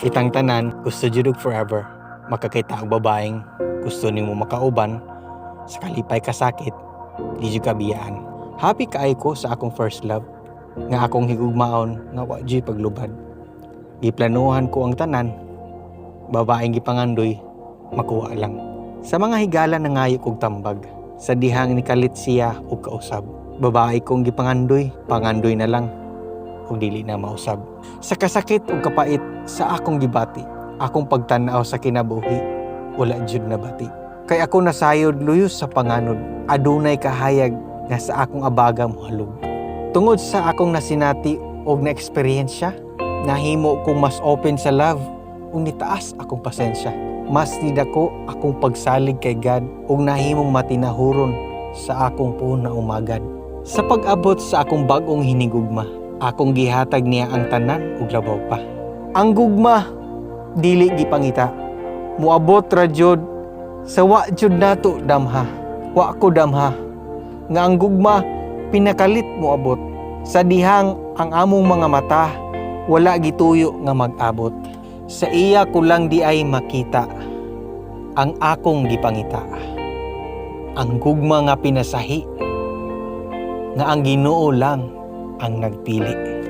Kitang tanan gusto jud og forever. Makakita og babaeng gusto nimo makauban sa kalipay ka sakit, di jud kabiyaan. Happy kaay ko sa akong first love nga akong higugmaon nga wa jud paglubad. Giplanuhan ko ang tanan, babaeng gipangandoy, makuha lang. Sa mga higala nangayo kog tambag, sa dihang nikalit siya og kausab. Babae kong gipangandoy, pangandoy na lang ug dili na mausab. Sa kasakit ug kapait sa akong gibati, akong pagtan-aw sa kinabuhi, wala jud nabati. Kay ako nasayod luyos sa panganod, adunay kahayag nga sa akong abaga mohalog. Tungod sa akong nasinati og na-eksperyensya, nahimo kong mas open sa love ug nitaas akong pasensya. Mas nidako akong pagsalig kay God ug nahimong matinahuron sa akong puno na umagad. Sa pag-abot sa akong bag-ong hinigugma, akong gihatag niya ang tanan ug labaw pa. Ang gugma dili gipangita, muabot ra jud sa wa jud nato damha. Wa ko damha nga ang gugma pinakalit moabot sa dihang ang among mga mata wala gituyo nga mag-abot. Sa iya ko lang di ay makita ang akong gipangita. Ang gugma nga pinasahi nga ang Ginoo lang ang nagpili.